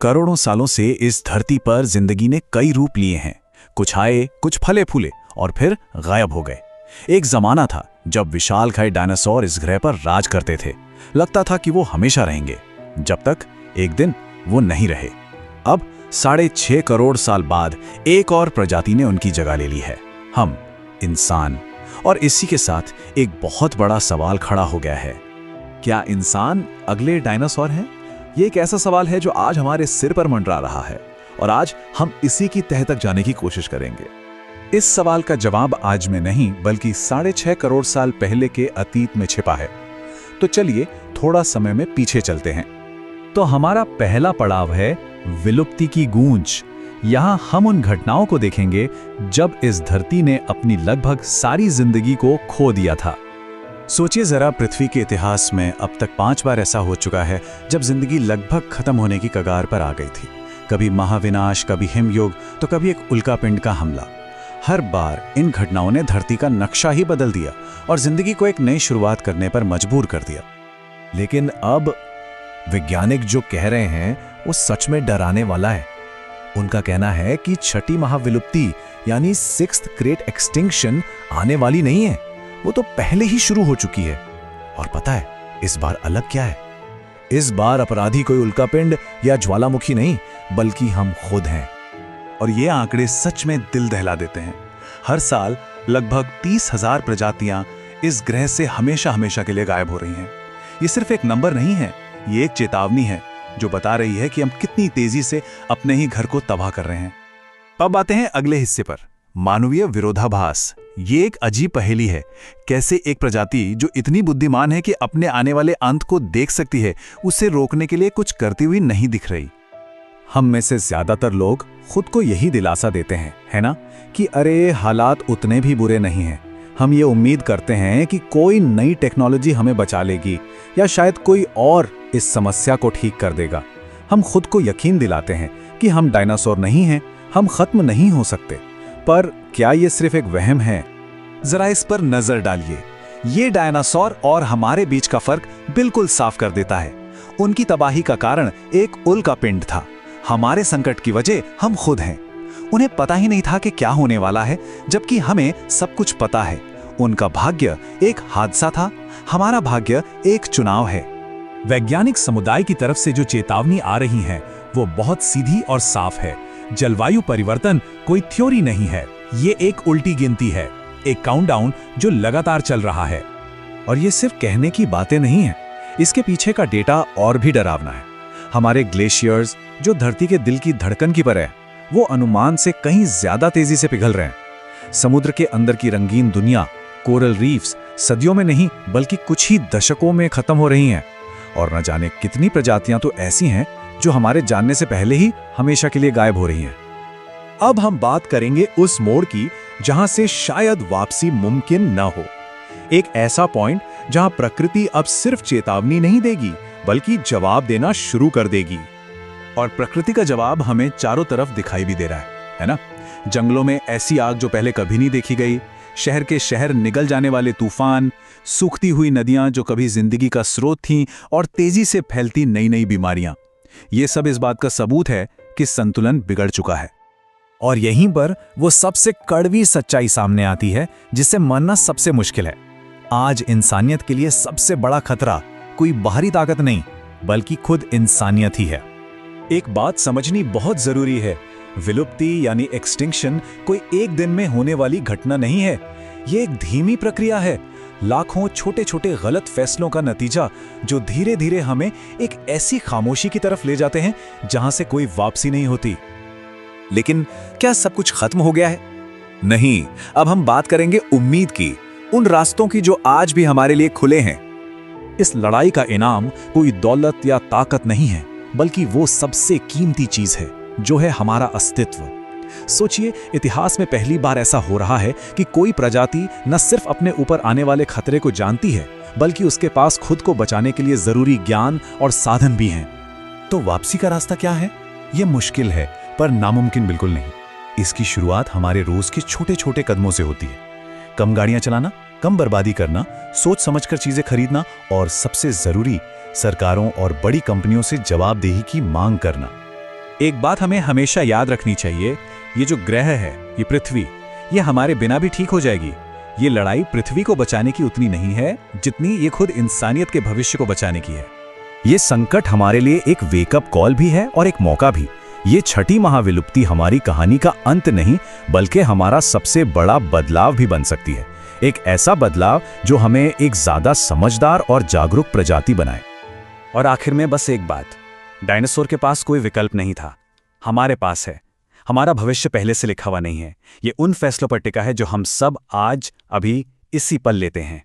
करोड़ों सालों से इस धरती पर जिंदगी ने कई रूप लिए हैं। कुछ आए, कुछ फले फूले और फिर गायब हो गए। एक जमाना था जब विशालकाय डायनासोर इस ग्रह पर राज करते थे। लगता था कि वो हमेशा रहेंगे, जब तक एक दिन वो नहीं रहे। अब 6.5 करोड़ साल बाद एक और प्रजाति ने उनकी जगह ले ली है, हम इंसान। और इसी के साथ एक बहुत बड़ा सवाल खड़ा हो गया है, क्या इंसान अगले डायनासोर हैं? ये एक ऐसा सवाल है जो आज हमारे सिर पर मंडरा रहा है और आज हम इसी की तह तक जाने की कोशिश करेंगे। इस सवाल का जवाब आज में नहीं बल्कि 6.5 करोड़ साल पहले के अतीत में छिपा है। तो चलिए थोड़ा समय में पीछे चलते हैं। तो हमारा पहला पड़ाव है विलुप्ति की गूंज। यहां हम उन घटनाओं को देखेंगे जब इस धरती ने अपनी लगभग सारी जिंदगी को खो दिया था। सोचिए जरा, पृथ्वी के इतिहास में अब तक 5 बार ऐसा हो चुका है जब जिंदगी लगभग खत्म होने की कगार पर आ गई थी। कभी महाविनाश, कभी हिमयुग, तो कभी एक उल्कापिंड का हमला। हर बार इन घटनाओं ने धरती का नक्शा ही बदल दिया और जिंदगी को एक नई शुरुआत करने पर मजबूर कर दिया। लेकिन अब वैज्ञानिक जो कह रहे हैं वो सच में डराने वाला है। उनका कहना है कि छठी महाविलुप्ति यानी 6th ग्रेट एक्सटिंक्शन आने वाली नहीं है, वो तो पहले ही शुरू हो चुकी है। और पता है इस बार अलग क्या है? इस बार अपराधी कोई उल्कापिंड या ज्वालामुखी नहीं, बल्कि हम खुद हैं। और ये आंकड़े सच में दिल दहला देते हैं। हर साल लगभग 30,000 प्रजातियां इस ग्रह से हमेशा हमेशा के लिए गायब हो रही हैं। ये सिर्फ एक नंबर नहीं है, ये एक चेतावनी है जो बता रही है कि हम कितनी तेजी से अपने ही घर को तबाह कर रहे हैं। अब आते हैं अगले हिस्से पर, मानवीय विरोधाभास। ये एक अजीब पहेली है। कैसे एक प्रजाति जो इतनी बुद्धिमान है कि अपने आने वाले अंत को देख सकती है, उसे रोकने के लिए कुछ करती हुई नहीं दिख रही। हम में से ज्यादातर लोग खुद को यही दिलासा देते हैं, है ना, कि अरे हालात उतने भी बुरे नहीं हैं। हम ये उम्मीद करते हैं कि कोई नई टेक्नोलॉजी हमें बचा लेगी या शायद कोई और इस समस्या को ठीक कर देगा। हम खुद को यकीन दिलाते हैं कि हम डायनासोर नहीं हैं, हम खत्म नहीं हो सकते। पर क्या ये सिर्फ एक वहम है? जरा इस पर नजर डालिए। ये डायनासोर और हमारे बीच का फर्क बिल्कुल साफ कर देता है। उनकी तबाही का कारण एक उल्कापिंड था, हमारे संकट की वजह हम खुद हैं। उन्हें पता ही नहीं था कि क्या होने वाला है, जबकि हमें सब कुछ पता है। उनका भाग्य एक हादसा था, हमारा भाग्य एक चुनाव है। वैज्ञानिक समुदाय की तरफ से जो चेतावनी आ रही है वो बहुत सीधी और साफ है। जलवायु परिवर्तन कोई थ्योरी नहीं है, ये एक उल्टी गिनती है, एक काउंटडाउन जो लगातार चल रहा है। और ये सिर्फ कहने की बातें नहीं है, इसके पीछे का डेटा और भी डरावना है। हमारे ग्लेशियर्स जो धरती के दिल की धड़कन की तरह है, वो अनुमान से कहीं ज्यादा तेजी से पिघल रहे हैं। समुद्र के अंदर की रंगीन दुनिया, कोरल रीफ्स सदियों में नहीं बल्कि कुछ ही दशकों में खत्म हो रही हैं। और न जाने कितनी प्रजातियां तो ऐसी हैं जो हमारे जानने से पहले ही हमेशा के लिए गायब हो रही हैं। अब हम बात करेंगे उस मोड़ की जहां से शायद वापसी मुमकिन न हो। एक ऐसा पॉइंट जहां प्रकृति अब सिर्फ चेतावनी नहीं देगी बल्कि जवाब देना शुरू कर देगी। और प्रकृति का जवाब हमें चारों तरफ दिखाई भी दे रहा है ना? जंगलों में ऐसी आग जो पहले कभी नहीं देखी गई, शहर के शहर निगल जाने वाले तूफान, सूखती हुई नदियां जो कभी जिंदगी का स्रोत थीं और तेजी से फैलती नई नई बीमारियां। ये सब इस बात का सबूत है कि संतुलन बिगड़ चुका है। और यहीं पर वो सबसे कड़वी सच्चाई सामने आती है जिसे मानना सबसे मुश्किल है। आज इंसानियत के लिए सबसे बड़ा खतरा कोई बाहरी ताकत नहीं बल्कि खुद इंसानियत ही है। एक बात समझनी बहुत जरूरी है, विलुप्ति यानी एक्सटिंक्शन कोई एक दिन में होने वाली घटना नहीं है। ये एक धीमी प्रक्रिया है, लाखों छोटे छोटे गलत फैसलों का नतीजा जो धीरे धीरे हमें एक ऐसी खामोशी की तरफ ले जाते हैं जहां से कोई वापसी नहीं होती। लेकिन क्या सब कुछ खत्म हो गया है? नहीं, अब हम बात करेंगे उम्मीद की, उन रास्तों की जो आज भी हमारे लिए खुले हैं। इस लड़ाई का इनाम कोई दौलत या ताकत नहीं है बल्कि वो सबसे कीमती चीज है जो है हमारा अस्तित्व। सोचिए, इतिहास में पहली बार ऐसा हो रहा है कि कोई प्रजाति न सिर्फ अपने ऊपर आने वाले खतरे को जानती है बल्कि उसके पास खुद को बचाने के लिए जरूरी ज्ञान और साधन भी हैं। तो वापसी का रास्ता क्या है? यह मुश्किल है पर नामुमकिन बिल्कुल नहीं। इसकी शुरुआत हमारे रोज के छोटे छोटे कदमों से होती है। कम गाड़ियां चलाना, कम बर्बादी करना, सोच समझकर चीजें खरीदना और सबसे जरूरी सरकारों और बड़ी कंपनियों से जवाबदेही की मांग करना। एक बात हमें हमेशा याद रखनी चाहिए, ये जो ग्रह है, ये पृथ्वी, ये हमारे बिना भी ठीक हो जाएगी। ये लड़ाई पृथ्वी को बचाने की उतनी नहीं है जितनी ये खुद इंसानियत के भविष्य को बचाने की है। ये संकट हमारे लिए एक वेकअप कॉल भी है और एक मौका भी। ये छठी महाविलुप्ति हमारी कहानी का अंत नहीं, बल्कि हमारा सबसे बड़ा बदलाव भी बन सकती है। एक ऐसा बदलाव जो हमें एक ज्यादा समझदार और जागरूक प्रजाति बनाए। और आखिर में बस एक बात, डायनासोर के पास कोई विकल्प नहीं था, हमारे पास है। हमारा भविष्य पहले से लिखा हुआ नहीं है, ये उन फैसलों पर टिका है जो हम सब आज अभी इसी पल लेते हैं।